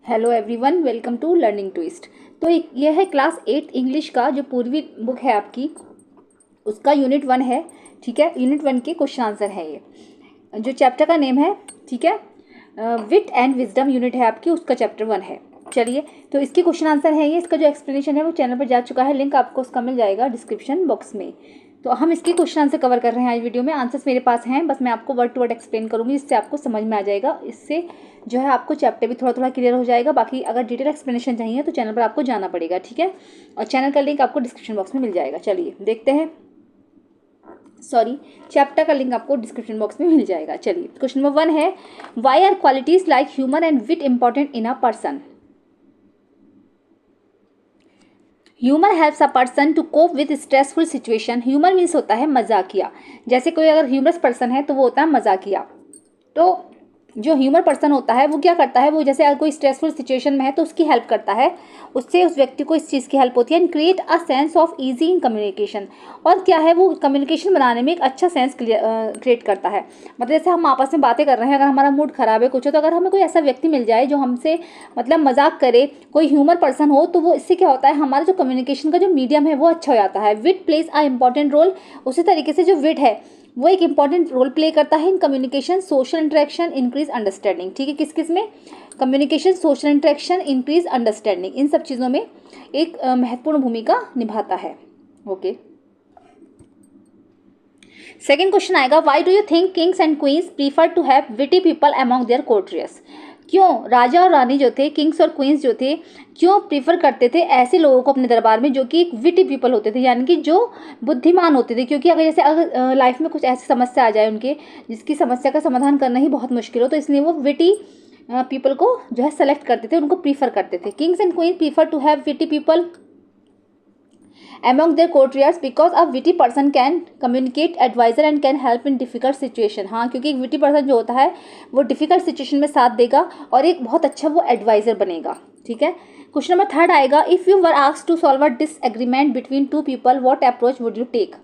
Hello everyone, welcome to Learning Twist. तो यह है क्लास 8 इंग्लिश का जो पूर्वी बुक है आपकी, उसका यूनिट 1 है। ठीक है, यूनिट 1 के क्वेश्चन आंसर है ये। जो चैप्टर का नेम है, ठीक है, विट एंड विजडम यूनिट है आपकी, उसका चैप्टर 1 है। चलिए, तो इसके क्वेश्चन आंसर है ये। इसका जो एक्सप्लेनेशन है वो चैनल पर जा चुका है, लिंक आपको उसका मिल जाएगा डिस्क्रिप्शन बॉक्स में। तो हम इसकी क्वेश्चन आंसर कवर कर रहे हैं आज वीडियो में। आंसर्स मेरे पास हैं, बस मैं आपको वर्ड टू वर्ड एक्सप्लेन करूँगी, जिससे आपको समझ में आ जाएगा। इससे जो है आपको चैप्टर भी थोड़ा थोड़ा क्लियर हो जाएगा। बाकी अगर डिटेल एक्सप्लेनेशन चाहिए तो चैनल पर आपको जाना पड़ेगा, ठीक है। और चैनल का लिंक आपको डिस्क्रिप्शन बॉक्स में मिल जाएगा। चलिए देखते हैं, चैप्टर का लिंक आपको डिस्क्रिप्शन बॉक्स में मिल जाएगा। चलिए, क्वेश्चन नंबर 1 है, why are qualities like humour and wit important in a person. Humour helps a person to cope with stressful situation. Humour means होता है मजाकिया। जैसे कोई अगर ह्यूमरस पर्सन है तो वो होता है मजाकिया। तो जो ह्यूमर पर्सन होता है वो क्या करता है, वो जैसे अगर कोई स्ट्रेसफुल सिचुएशन में है तो उसकी हेल्प करता है, उससे उस व्यक्ति को इस चीज़ की हेल्प होती है। And create a sense of easy in communication. और क्या है, वो कम्युनिकेशन बनाने में एक अच्छा सेंस क्रिएट करता है। मतलब जैसे हम आपस में बातें कर रहे हैं, अगर हमारा मूड खराब है कुछ हो, तो अगर हमें कोई ऐसा व्यक्ति मिल जाए जो हमसे मतलब मजाक करे, कोई ह्यूमर पर्सन हो, तो वो इससे क्या होता है, हमारा जो कम्युनिकेशन का जो मीडियम है वो अच्छा हो जाता है। विट प्लेज अ इंपॉर्टेंट रोल। उसी तरीके से जो विट है वो एक इंपॉर्टेंट रोल प्ले करता है in communication, social interaction, increase understanding. ठीक है, किस किस में, communication, social interaction, increase understanding, इन सब चीज़ों में एक महत्वपूर्ण भूमिका निभाता है। ओके, सेकेंड क्वेश्चन आएगा, why do you think kings and queens prefer to have witty people among their courtiers. क्यों राजा और रानी जो थे, किंग्स और क्वींस जो थे, क्यों प्रीफर करते थे ऐसे लोगों को अपने दरबार में जो कि एक विटी पीपल होते थे, यानी कि जो बुद्धिमान होते थे। क्योंकि अगर लाइफ में कुछ ऐसी समस्या आ जाए उनके, जिसकी समस्या का समाधान करना ही बहुत मुश्किल हो, तो इसलिए वो विटी पीपल को जो है सेलेक्ट करते थे, उनको प्रीफर करते थे। Kings and queens prefer to have witty people among their courtiers because a witty person can communicate advisor and can help in difficult situation। हाँ, क्योंकि एक विटी पर्सन जो होता है वो डिफिकल्ट सिचुएशन में साथ देगा और एक बहुत अच्छा वो एडवाइजर बनेगा। ठीक है, क्वेश्चन नंबर 3 आएगा, if you were asked to solve a disagreement between two people what approach would you take.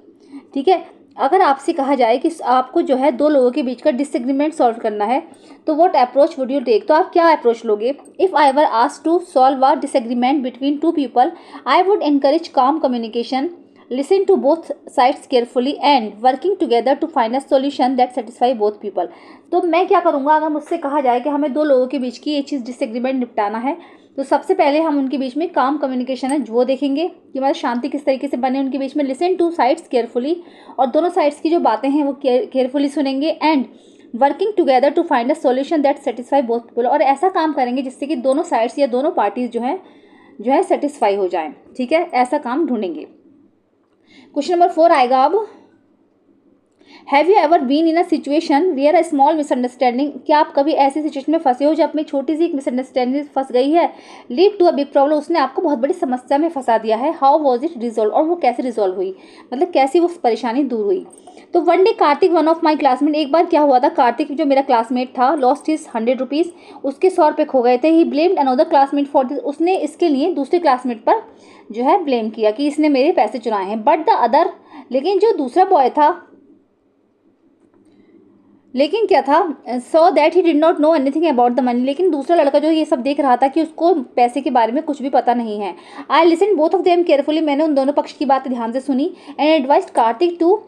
ठीक है, अगर आपसे कहा जाए कि आपको जो है दो लोगों के बीच का डिसएग्रीमेंट सॉल्व करना है, तो what approach would you take, तो आप क्या अप्रोच लोगे। If I were asked to solve a disagreement between two people I would encourage calm communication, listen to both sides carefully and working together to find a solution that satisfy both people. तो मैं क्या करूँगा, अगर मुझसे कहा जाए कि हमें दो लोगों के बीच की ये चीज़ डिसएग्रीमेंट निपटाना है, तो सबसे पहले हम उनके बीच में काम कम्युनिकेशन है वो देखेंगे कि मतलब शांति किस तरीके से बने उनके बीच में। लिसन टू साइड्स केयरफुली, और दोनों साइड्स की जो बातें हैं वो केयरफुली सुनेंगे। And working together to find a solution that satisfy both people, और ऐसा काम करेंगे जिससे कि दोनों साइड्स या दोनों पार्टीज जो है सेटिस्फाई हो जाएं। ठीक है, ऐसा काम ढूंढेंगे। क्वेश्चन नंबर 4 आएगा अब, have you ever been in a situation where a small misunderstanding. क्या आप कभी ऐसी सिचुएशन में फंसे हो जब में छोटी सी एक मिसअंडरस्टैंडिंग फंस गई है, lead to a big problem, उसने आपको बहुत बड़ी समस्या में फंसा दिया है। हाउ वॉज इट रिजॉल्व, और वो कैसे रिजॉल्व हुई, मतलब कैसी वो परेशानी दूर हुई। तो one day Kartik, one of my classmate, एक बार क्या हुआ था, कार्तिक जो मेरा क्लासमेट था, लॉस्ट हिज 100 रुपीज़, उसके 100 रुपये खो गए थे। ही blamed another classmate for this, उसने इसके लिए दूसरे क्लासमेट पर जो है ब्लेम किया कि इसने मेरे पैसे चुराए हैं। बट द अदर, लेकिन जो दूसरा बॉय था, लेकिन क्या था, so that he did not know anything about the money, लेकिन दूसरा लड़का जो ये सब देख रहा था कि उसको पैसे के बारे में कुछ भी पता नहीं है। I listen both of them carefully, मैंने उन दोनों पक्ष की बात ध्यान से सुनी। एंड एडवाइज कार्तिक टू,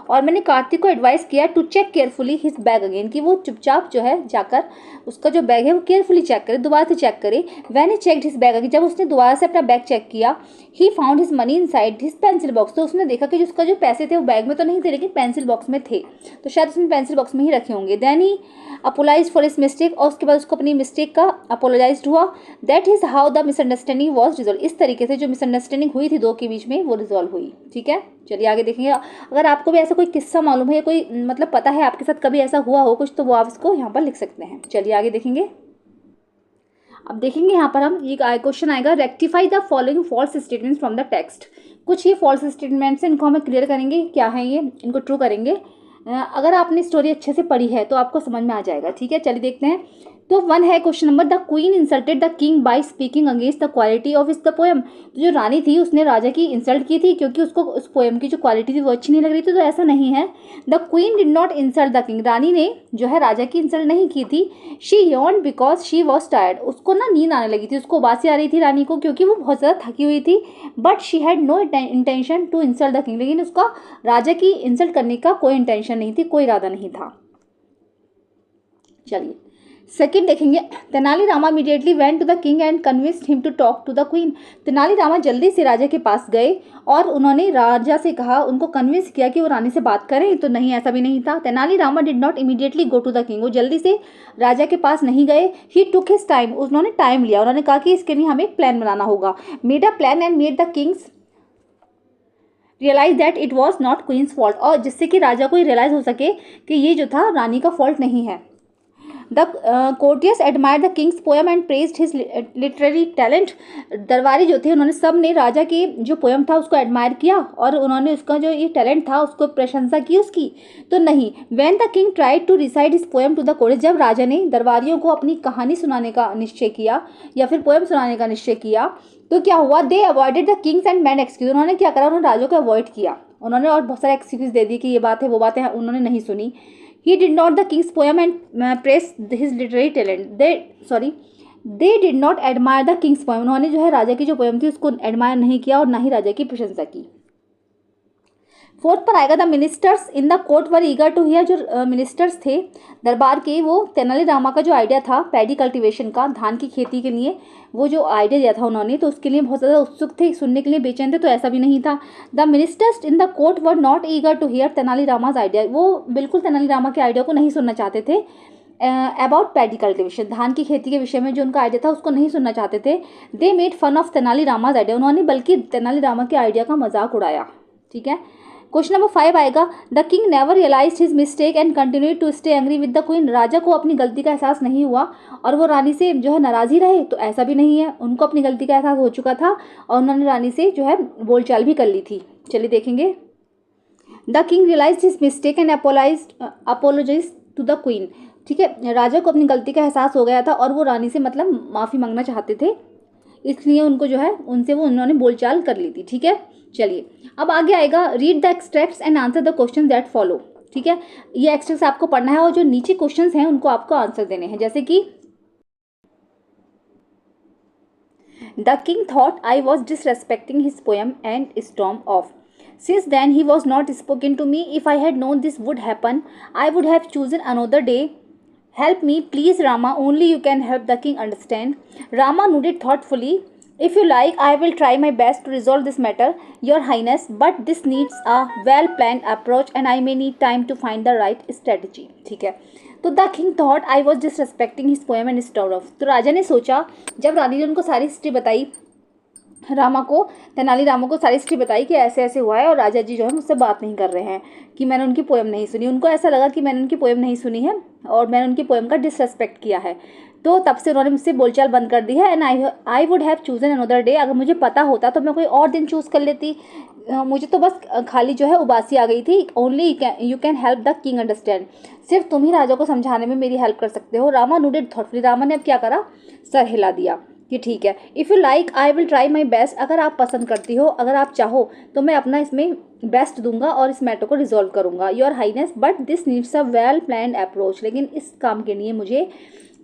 और मैंने कार्तिक को एडवाइस किया to check carefully his bag again, कि वो चुपचाप जो है जाकर उसका जो बैग है वो केयरफुली चेक करे, दोबारा से चेक करे। When he checked his bag again, जब उसने दोबारा से अपना बैग चेक किया, he found his money inside his pencil box, तो उसने देखा कि जिसका जो पैसे थे वो बैग में तो नहीं थे लेकिन पेंसिल बॉक्स में थे, तो शायद उसने पेंसिल बॉक्स में ही रखे होंगे। Then he apologise for his mistake, और उसके बाद उसको अपनी मिस्टेक का अपोलोजाइज हुआ। That is how the misunderstanding was resolve, इस तरीके से जो मिसअंडरस्टैंडिंग हुई थी दो के बीच में वो रिजॉल्व हुई। ठीक है, चलिए आगे देखेंगे। अगर आपको भी ऐसा कोई किस्सा मालूम है, कोई मतलब पता है आपके साथ कभी ऐसा हुआ हो कुछ, तो वो आप इसको यहाँ पर लिख सकते हैं। चलिए आगे देखेंगे। अब देखेंगे यहाँ पर हम, ये क्वेश्चन आएगा, rectify the following false statements from the text. कुछ ये फॉल्स स्टेटमेंट्स हैं, इनको हमें क्लियर करेंगे क्या है ये, इनको ट्रू करेंगे। अगर आपने स्टोरी अच्छे से पढ़ी है तो आपको समझ में आ जाएगा। ठीक है, चलिए देखते हैं। तो वन है question number, the queen insulted the king by speaking against the quality of his the poem. तो जो रानी थी उसने राजा की इंसल्ट की थी क्योंकि उसको उस पोएम की जो क्वालिटी थी वो अच्छी नहीं लग रही थी। तो ऐसा नहीं है, the queen did not insult the king, रानी ने जो है राजा की इंसल्ट नहीं की थी। She yawned because she was tired, उसको ना नींद आने लगी थी, उसको उबासी आ रही थी रानी को क्योंकि वो बहुत ज़्यादा थकी हुई थी। But she had no intention to insult the king, लेकिन उसका राजा की इंसल्ट करने का कोई इंटेंशन नहीं थी, कोई इरादा नहीं था। चलिए सेकंड देखेंगे, Tenalirama immediately went to the king and convinced him to talk to the queen. Tenalirama जल्दी से राजा के पास गए और उन्होंने राजा से कहा, उनको कन्विंस किया कि वो रानी से बात करें। तो नहीं, ऐसा भी नहीं था। Tenalirama did not immediately go to the king, वो जल्दी से राजा के पास नहीं गए। ही टुक हिज टाइम, उन्होंने टाइम लिया, उन्होंने कहा कि इसके लिए हमें एक प्लान बनाना होगा। Made a plan and made the kings realise that it was not queen's fault, और जिससे कि राजा को रियलाइज हो सके कि ये जो था रानी का फॉल्ट नहीं है। The courtiers admire the Kings poem and praised his literary talent. दरबारी जो थे उन्होंने सब ने राजा के जो पोएम था उसको एडमायर किया और उन्होंने उसका जो ये टैलेंट था उसको प्रशंसा की उसकी। तो नहीं, when the king tried to recite his poem to the courtiers, जब राजा ने दरबारियों को अपनी कहानी सुनाने का निश्चय किया या फिर पोएम सुनाने का निश्चय किया, तो क्या हुआ, they avoided the kings and made excuse, उन्होंने क्या करा, उन्होंने राजा को अवॉइड किया, उन्होंने और बहुत सारे एक्सक्यूज दे दिए कि ये बात है वो बात है, उन्होंने नहीं सुनी। He did not the king's poem and praised his literary talent. They did not admire the king's poem. उन्होंने जो है राजा की जो पोएम थी उसको एडमायर नहीं किया और ना ही राजा की प्रशंसा की। फोर्थ पर आएगा, the ministers in the court were eager to hear. जो मिनिस्टर्स थे दरबार के, वो तेनालीरामा का जो आइडिया था पैडी कल्टीवेशन का, धान की खेती के लिए वो जो आइडिया दिया था उन्होंने, तो उसके लिए बहुत ज़्यादा उत्सुक थे, सुनने के लिए बेचैन थे। तो ऐसा भी नहीं था। The ministers in the court were not eager to hear Tenalirama's idea, वो बिल्कुल तेनालीरामा के आइडिया को नहीं सुनना चाहते थे। अबाउट पैडी कल्टिवेशन, धान की खेती के विषय में जो उनका आइडिया था उसको नहीं सुनना चाहते थे। They made fun of Tenalirama's idea, उन्होंने बल्कि तेनालीरामा के आइडिया का मजाक उड़ाया। ठीक है, क्वेश्चन नंबर 5 आएगा, the king never realise his mistake and continue to stay angry with the queen. राजा को अपनी गलती का एहसास नहीं हुआ और वो रानी से जो है नाराज ही रहे। तो ऐसा भी नहीं है, उनको अपनी गलती का एहसास हो चुका था और उन्होंने रानी से जो है बोलचाल भी कर ली थी। चलिए देखेंगे, the king realise his mistake and apologise to the queen. ठीक है, राजा को अपनी गलती का एहसास हो गया था और वो रानी से मतलब माफ़ी मांगना चाहते थे, इसलिए उनको जो है उनसे वो उन्होंने बोलचाल कर ली थी। ठीक है, चलिए अब आगे आएगा, read the extracts and answer the question that follow. ठीक है, ये एक्सट्रैक्ट्स आपको पढ़ना है और जो नीचे क्वेश्चंस हैं उनको आपको आंसर देने हैं। जैसे कि the king thought I was disrespecting his poem and storm of. Since then he was not spoken to me. If I had known this would happen, I would have chosen another day. Help me, please, Rama. Only you can help the king understand. Rama nodded thoughtfully. If you like, I will try my best to resolve this matter, Your Highness. But this needs a well-planned approach, and I may need time to find the right strategy. ठीक है, तो the king thought I was disrespecting his poem and store of. तो राजा ने सोचा, जब रानी ने उनको सारी हिस्ट्री बताई, रामा को, तेनालीरामा को सारी हिस्ट्री बताई कि ऐसे ऐसे हुआ है और राजा जी जो है मुझसे बात नहीं कर रहे हैं, कि मैंने उनकी पोएम नहीं सुनी। उनको ऐसा लगा कि मैंने उनकी पोएम नहीं सुनी है और मैंने उनकी पोएम का डिसरेस्पेक्ट किया है। तो तब से उन्होंने मुझसे बोलचाल बंद कर दी है। And I would have chosen another day, अगर मुझे पता होता तो मैं कोई और दिन चूज़ कर लेती। मुझे तो बस खाली जो है उबासी आ गई थी। Only you can help the king understand, सिर्फ तुम ही राजा को समझाने में मेरी हेल्प कर सकते हो। रामा नोडेड थॉटफुली, रामा ने अब क्या करा, सर हिला दिया कि ठीक है। If you like I will try my best, अगर आप पसंद करती हो, अगर आप चाहो तो मैं अपना इसमें बेस्ट दूंगा और इस मैटर को रिजॉल्व करूंगा। Your highness, but this needs a well planned approach, लेकिन इस काम के लिए मुझे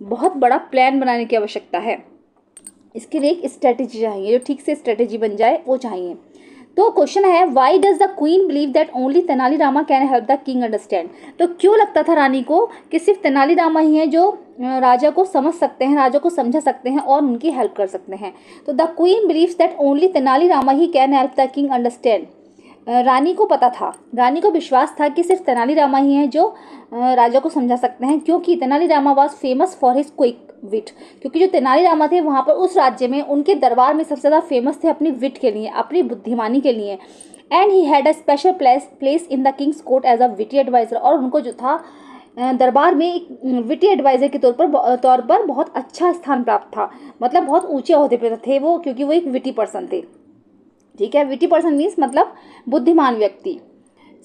बहुत बड़ा प्लान बनाने की आवश्यकता है। इसके लिए एक स्ट्रेटेजी चाहिए, जो ठीक से स्ट्रेटेजी बन जाए वो चाहिए। तो क्वेश्चन है, why does the queen believe that only Tenali Rama can help the king understand. तो क्यों लगता था रानी को कि सिर्फ तेनालीरामा ही हैं जो राजा को समझ सकते हैं, राजा को समझा सकते हैं और उनकी हेल्प कर सकते हैं। तो the queen believes that only Tenalirama ही can help the king understand. रानी को पता था, रानी को विश्वास था कि सिर्फ तेनालीरामा ही हैं जो राजा को समझा सकते हैं, क्योंकि Tenalirama was famous for his quick wit. क्योंकि जो तेनालीरामा थे वहाँ पर उस राज्य में, उनके दरबार में सबसे ज़्यादा फेमस थे अपनी विट के लिए, अपनी बुद्धिमानी के लिए। And he had a special place in the king's court as a witty advisor, और उनको जो था दरबार में एक विटी एडवाइज़र के तौर पर बहुत अच्छा स्थान प्राप्त था, मतलब बहुत ऊँचे ओहदे पर थे वो, क्योंकि वो एक विटी पर्सन थे। ठीक है, विटी पर्सन मीन्स मतलब बुद्धिमान व्यक्ति।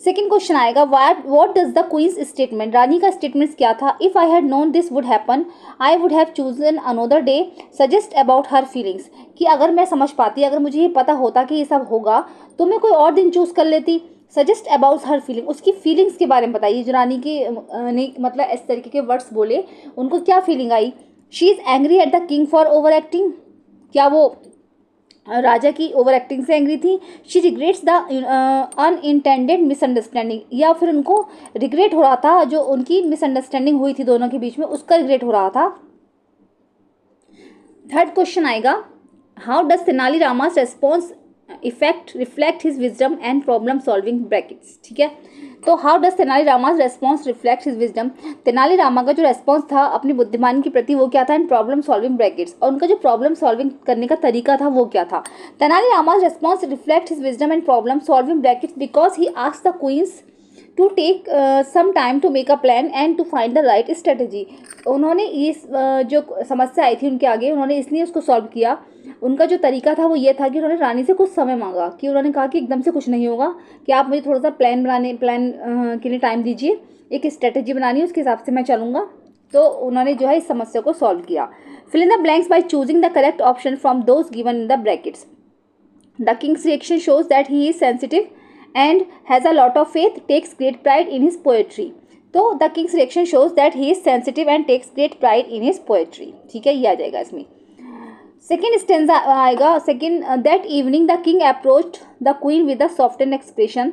सेकेंड क्वेश्चन आएगा, what does the queen's statement, रानी का स्टेटमेंट क्या था? If I had known this would happen I would have chosen another day, suggest about her feelings, कि अगर मैं समझ पाती, अगर मुझे ये पता होता कि ये सब होगा तो मैं कोई और दिन चूज कर लेती। सजेस्ट अबाउट हर फीलिंग, उसकी फीलिंग्स के बारे में बताइए। जो रानी की ने मतलब इस तरीके के वर्ड्स बोले, उनको क्या feeling I? She is angry at the king for over acting, क्या वो राजा की ओवर एक्टिंग से एंग्री थी? She regrets the unintended misunderstanding, या फिर उनको रिग्रेट हो रहा था, जो उनकी मिसअंडरस्टैंडिंग हुई थी दोनों के बीच में, उसका रिग्रेट हो रहा था। थर्ड क्वेश्चन आएगा, how does Tenali Rama's response effect reflect his wisdom and problem solving brackets, ठीक है। तो how does Tenali Rama's response reflect his wisdom, Tenali Rama का जो रेस्पॉन्स था अपनी बुद्धिमानी के प्रति वो क्या था? एंड प्रॉब्लम सॉल्विंग ब्रैकेट्स, और उनका जो प्रॉब्लम सॉल्विंग करने का तरीका था वो क्या था? Tenali Rama's response reflect his wisdom and problem solving brackets because he asked the queens to take some time to make a plan and to find the right strategy. उन्होंने इस जो समस्या आई थी उनके आगे, उन्होंने इसलिए उसको सॉल्व किया। उनका जो तरीका था वो ये था कि उन्होंने रानी से कुछ समय मांगा, कि उन्होंने कहा कि एकदम से कुछ नहीं होगा, कि आप मुझे थोड़ा सा प्लान के लिए टाइम दीजिए, एक स्ट्रेटेजी बनानी है, उसके हिसाब से मैं चलूँगा। तो उन्होंने जो है इस समस्या को सॉल्व किया। Fill in the blanks by choosing the correct option from those given in the brackets. The king's reaction shows that he is sensitive and has a lot of faith, takes great pride in his poetry। तो the king's reaction shows that he is sensitive and takes great pride in his poetry, ठीक है, ये आ जाएगा इसमें। Second stanza आएगा, second, that evening the king approached the queen with a soften expression,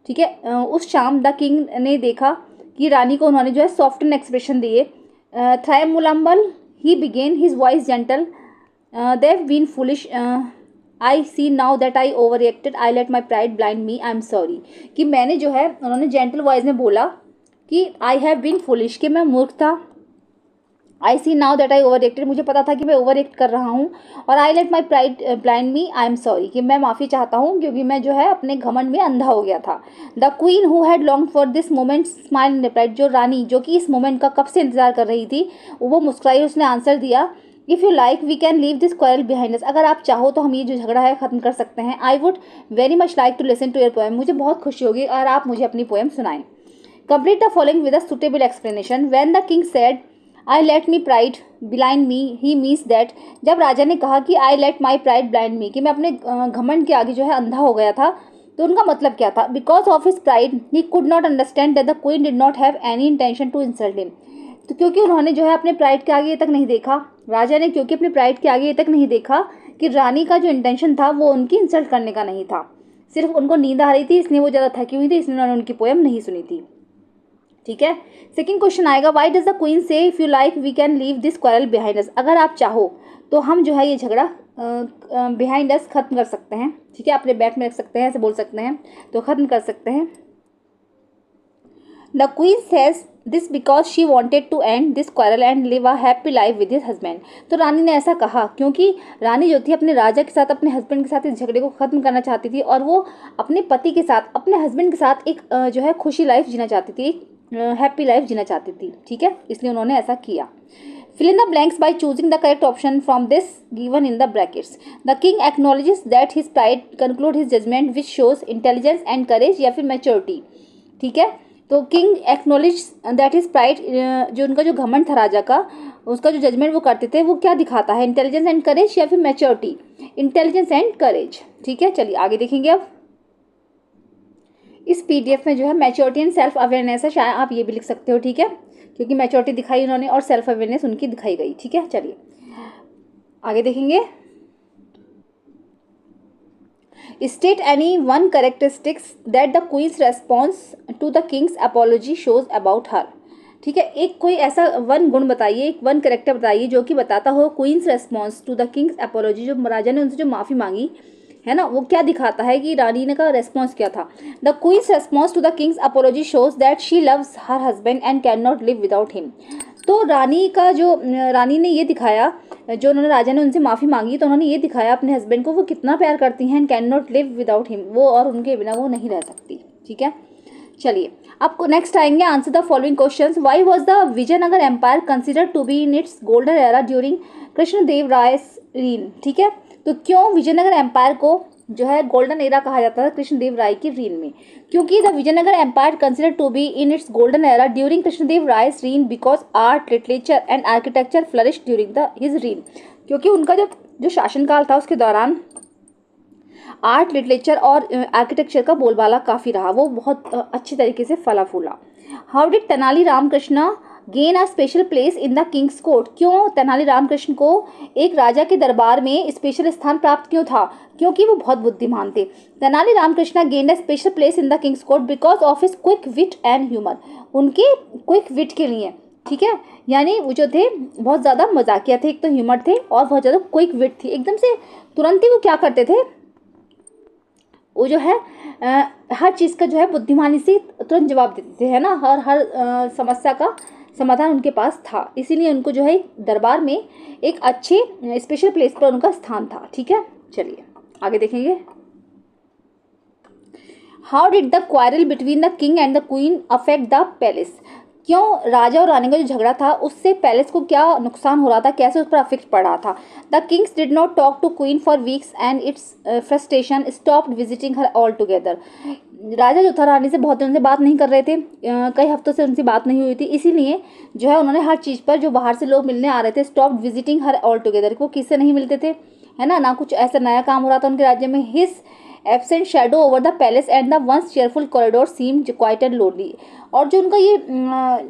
ठीक है। उस शाम द किंग ने देखा कि रानी को उन्होंने जो है सॉफ्टेन एक्सप्रेशन दिए। थ्रायमुलम्बल he began his voice gentle, they've been foolish, I see now that I overreacted, I let my pride blind me, I am sorry, कि मैंने जो है, उन्होंने जेंटल वॉइस में बोला कि आई हैव बीन फुलिश, कि मैं मूर्ख था। I see now that I overreacted, मुझे पता था कि मैं ओवर रिएक्ट कर रहा हूँ। और आई let my pride blind me, I am sorry, कि मैं माफ़ी चाहता हूँ क्योंकि मैं जो है अपने घमंड में अंधा हो गया था। The queen who had long for this moment smile and replied, जो रानी जो कि इस मोमेंट का कब से इंतजार कर रही थी वो मुस्कुराई, उसने आंसर दिया, if you like we can leave this quarrel behind us, अगर आप चाहो तो हम ये जो झगड़ा है ख़त्म कर सकते हैं। I would very much like to listen to your poem, मुझे बहुत खुशी होगी अगर आप मुझे अपनी पोएम सुनाएं। Complete the following with a suitable explanation. When the king said I let me pride blind me, he means that, जब राजा ने कहा कि I let my pride blind me, कि मैं अपने घमंड के आगे जो है अंधा हो गया था, तो उनका मतलब क्या था? Because of his pride he could not understand that the queen did not have any intention to insult him, तो क्योंकि उन्होंने जो है अपने प्राइड के आगे ये तक नहीं देखा, राजा ने क्योंकि अपने प्राइड के आगे ये तक नहीं देखा कि रानी का जो इंटेंशन था वो उनकी इंसल्ट करने का नहीं था, सिर्फ उनको नींद आ रही थी, इसलिए वो ज़्यादा थकी हुई थी, इसलिए उन्होंने उनकी पोएम नहीं सुनी थी, ठीक है। सेकंड क्वेश्चन आएगा, why does the queen say if you like we can leave this quarrel behind us, अगर आप चाहो तो हम जो है ये झगड़ा बिहाइंड अस खत्म कर सकते हैं, ठीक है, अपने बैक में रख सकते हैं, ऐसे बोल सकते हैं, तो ख़त्म कर सकते हैं। The queen says this because she wanted to end this quarrel and live a happy life with his husband, तो रानी ने ऐसा कहा क्योंकि रानी जो थी अपने राजा के साथ, अपने हस्बैंड के साथ इस झगड़े को ख़त्म करना चाहती थी, और वो अपने पति के साथ, अपने हस्बैंड के साथ एक जो है खुशी लाइफ जीना चाहती थी, एक हैप्पी लाइफ जीना चाहती थी, ठीक है, इसलिए उन्होंने ऐसा किया। Fill in the blanks by choosing the correct option from this given in the brackets. The king acknowledges that his pride conclude his judgment which shows intelligence and courage या फिर maturity, ठीक है। तो king acknowledge that is pride, जो उनका जो घमंड था राजा का, उसका जो जजमेंट वो करते थे वो क्या दिखाता है? इंटेलिजेंस एंड करेज या फिर मैच्योरिटी? इंटेलिजेंस एंड करेज, ठीक है। चलिए आगे देखेंगे। अब इस पीडीएफ में जो है मैच्योरिटी एंड सेल्फ अवेयरनेस है, शायद आप ये भी लिख सकते हो, ठीक है, क्योंकि मैच्योरिटी दिखाई उन्होंने और सेल्फ अवेयरनेस उनकी दिखाई गई, ठीक है। चलिए आगे देखेंगे। State any one characteristics that the queen's response to the king's apology shows about her, ठीक है, एक कोई ऐसा वन गुण बताइए, एक वन कैरेक्टर बताइए जो कि बताता हो queen's response to the king's apology, जो राजा ने उनसे जो माफ़ी मांगी है ना, वो क्या दिखाता है कि रानी ने का रेस्पॉन्स क्या था? The queen's response to the king's apology shows that she loves her husband and can not live without him, तो रानी का जो रानी ने ये दिखाया, जो उन्होंने राजा ने उनसे माफ़ी मांगी तो उन्होंने ये दिखाया अपने हस्बैंड को वो कितना प्यार करती हैं, and can not live without him, वो और उनके बिना वो नहीं रह सकती, ठीक है। चलिए अब नेक्स्ट आएंगे, answer the following questions. Why was the Vijayanagar empire considered to be in its golden era during Krishnadeva Raya's reign, ठीक है, तो क्यों विजयनगर एम्पायर को जो है गोल्डन एरा कहा जाता था कृष्णदेव राय की रीन में, क्योंकि the Vijayanagar empire consider to be in its golden era during Krishnadeva Raya's reign because art literature and architecture flourish during the his reign, क्योंकि उनका जो शासनकाल था उसके दौरान आर्ट लिटरेचर और आर्किटेक्चर का बोलबाला काफ़ी रहा, वो बहुत अच्छी तरीके से फला फूला। How did Tenali Ramakrishna gain a special place in the king's court, क्यों तेनाली रामकृष्ण को एक राजा के दरबार में स्पेशल स्थान प्राप्त क्यों था, क्योंकि वो बहुत बुद्धिमान थे। Tenali Ramakrishna gain a special place in the king's court because of his quick wit and humour, उनके क्विक विट के लिए, ठीक है, यानी वो जो थे बहुत ज़्यादा मजाकिया थे, एक तो ह्यूमर थे और बहुत ज़्यादा क्विक विट थी, एकदम से तुरंत ही वो क्या करते थे, वो जो है हर चीज़ का जो है बुद्धिमानी से तुरंत जवाब देते थे, है ना, हर समस्या का समाधान उनके पास था, इसीलिए उनको जो है दरबार में एक अच्छे स्पेशल प्लेस पर उनका स्थान था। ठीक है, चलिए आगे देखेंगे। How did the quarrel between the king and the queen affect the palace, क्यों राजा और रानी का जो झगड़ा था उससे पैलेस को क्या नुकसान हो रहा था, कैसे उस पर अफेक्ट पड़ रहा था। The kings did not talk to queen for weeks and its frustration stopped visiting her all together, राजा जो था रानी से बहुत दिनों से बात नहीं कर रहे थे, कई हफ्तों से उनसे बात नहीं हुई थी, इसीलिए जो है उन्होंने हर चीज़ पर जो बाहर से लोग मिलने आ रहे थे stopped visiting her all together, वो किससे नहीं मिलते थे, है ना कुछ ऐसा नया काम हो रहा था उनके राज्य में। His absent shadow over the palace and the ones cheerful corridor seemed quiet and lonely, और जो उनका ये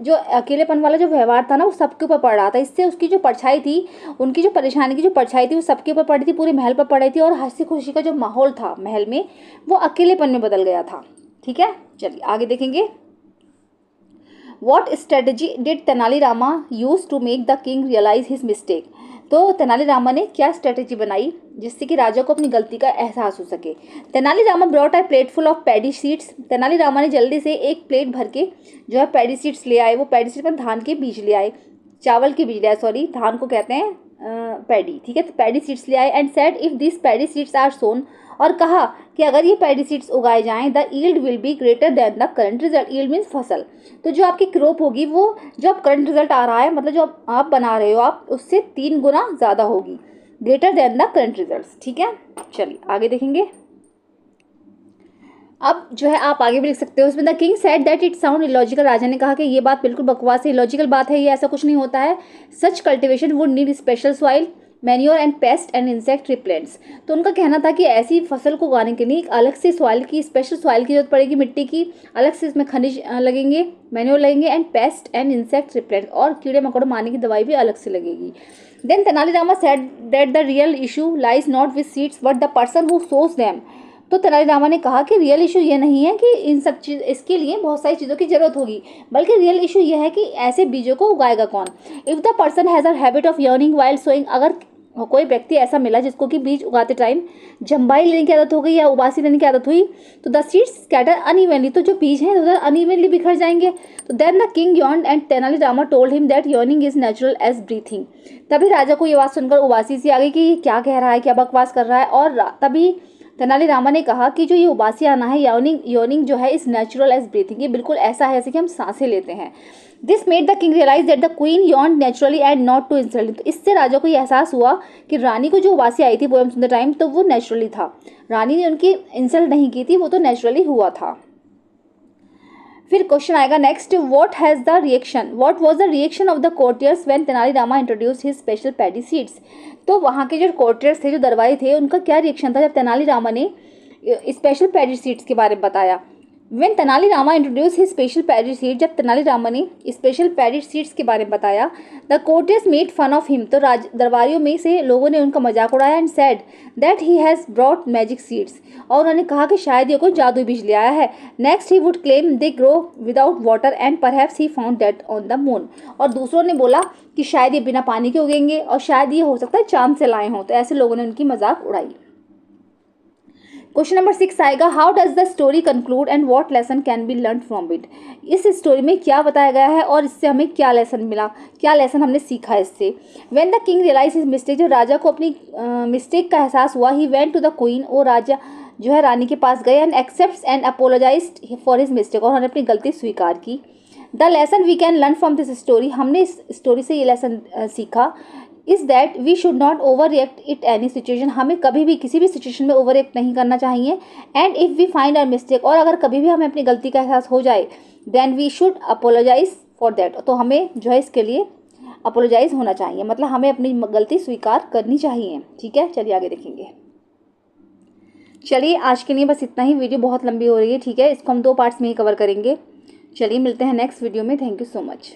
जो अकेलेपन वाला जो व्यवहार था ना वो सबके ऊपर पड़ रहा था, इससे उसकी जो परछाई थी, उनकी जो परेशानी की जो परछाई थी वो सबके ऊपर पड़ी थी, पूरे महल पर पड़ी थी, और हंसी खुशी का जो माहौल था महल में वो अकेलेपन में बदल गया था। ठीक है, चलिए आगे देखेंगे। What strategy did Tenali Rama use to make the king realise his mistake, तो तेनाली रामा ने क्या स्ट्रेटेजी बनाई जिससे कि राजा को अपनी गलती का एहसास हो सके। Tenali Rama brought a plate full of paddy seeds, Tenali Rama ने जल्दी से एक प्लेट भर के जो है पैडी सीड्स ले आए, वो पैडी सीड्स में धान के बीज ले आए, चावल के बीज ले आए, सॉरी धान को कहते हैं पैडी, ठीक है, तो पैडी सीड्स ले आए and said if this paddy seeds are sown, और कहा कि अगर ये पैडी सीड्स उगाए जाएं the yield will be greater than the current result, yield means फसल, तो जो आपकी क्रॉप होगी वो जो अब करंट रिजल्ट आ रहा है मतलब जो आप बना रहे हो आप उससे 3 गुना ज़्यादा होगी, greater than the current result. ठीक है, चलिए आगे देखेंगे। अब जो है आप आगे भी लिख सकते हो उसमें, the king said that it sound illogical, राजा ने कहा कि ये बात बिल्कुल बकवास है, इलॉजिकल बात है, ये ऐसा कुछ नहीं होता है, such cultivation would need special soil manure and pest and insect repellents, तो उनका कहना था कि ऐसी फसल को उगाने के लिए एक अलग से सॉइल की, स्पेशल सॉइल की जरूरत पड़ेगी, मिट्टी की अलग से इसमें खनिज लगेंगे, मैन्योर लगेंगे and pest and insect repellent, और कीड़े मकोड़े मारने की दवाई भी अलग से लगेगी। Then Tenali Rama said that the real issue lies not with seeds but the person who sows them, तो तेनाली रामा ने कहा कि रियल इशू ये नहीं है कि इन सब चीज़ इसके लिए बहुत सारी चीज़ों की जरूरत होगी, बल्कि रियल इशू ये है कि ऐसे बीजों को उगाएगा कौन। If the person has a habit of yawning while sowing, अगर कोई व्यक्ति ऐसा मिला जिसको कि बीज उगाते टाइम जम्बाई लेने की आदत हो गई या उबासी लेने की आदत हुई, तो द सीड्स स्कैटर अनइवनली, तो जो बीज हैं उधर अनइवनली बिखर जाएंगे। तो देन द किंग यॉर्न and Tenali Rama told him that yearning is natural as breathing, तभी राजा को ये बात सुनकर उबासी सी आ गई कि ये क्या कह रहा है, क्या बकवास कर रहा है, और तभी तेनाली रामा ने कहा कि जो ये उबासी आना है यर्निंग जो है इस नेचुरल एज ब्रीथिंग, ये बिल्कुल ऐसा है जैसे कि हम सांसें लेते हैं। This made the king realise that the queen यॉर्न naturally and not to insult, तो इससे राजा को ये एहसास हुआ कि रानी को जो उबासी आई थी पोएम सुनते टाइम तो वो नेचुरली था, रानी ने उनकी इंसल्ट नहीं की थी, वो तो नेचुरली हुआ था। फिर क्वेश्चन आएगा next, what was the reaction of the courtiers when Tenali Rama introduced his special paddy seeds, तो वहाँ के जो कोर्टियर्स थे, जो दरबारी थे, उनका क्या रिएक्शन था जब तेनाली रामा ने स्पेशल पैडी सीड्स के बारे में बताया। When Tenali Rama introduce his special paddy seed, जब तेनाली रामा ने स्पेशल पैडी सीड्स के बारे में बताया, the courtiers made fun of him, तो दरबारियों में से लोगों ने उनका मजाक उड़ाया and said that he has brought magic seeds, और उन्होंने कहा कि शायद ये कोई जादुई बीज ले आया है। Next he would claim they grow without water and perhaps he found that on the moon, और दूसरों ने बोला कि शायद ये बिना पानी के उगेंगे और शायद ये हो सकता है चांद से लाए हों, तो ऐसे लोगों ने उनकी मजाक उड़ाई। क्वेश्चन नंबर 6 आएगा, how does the story conclude and what lesson can be learn from it, इस स्टोरी में क्या बताया गया है और इससे हमें क्या लेसन मिला, क्या लेसन हमने सीखा इससे। When the king realise his mistake, जब राजा को अपनी मिस्टेक का एहसास हुआ, he went to the queen, वो राजा जो है रानी के पास गए and accepts and apologised for his mistake, और उन्होंने अपनी गलती स्वीकार की। The lesson we can learn from this story, हमने इस स्टोरी से ये लेसन सीखा is that we should not overreact it any situation, हमें कभी भी किसी भी सिचुएशन में ओवर रिएक्ट नहीं करना चाहिए। And if we find our mistake, और अगर कभी भी हमें अपनी गलती का एहसास हो जाए, then we should apologise for that, तो हमें जो है इसके लिए अपोलोजाइज होना चाहिए, मतलब हमें अपनी गलती स्वीकार करनी चाहिए। ठीक है, चलिए आगे देखेंगे। चलिए आज के लिए बस इतना ही, वीडियो बहुत लंबी हो रही है। ठीक है, इसको हम 2 पार्ट्स में ही कवर करेंगे। चलिए मिलते हैं नेक्स्ट वीडियो में। Thank you so much.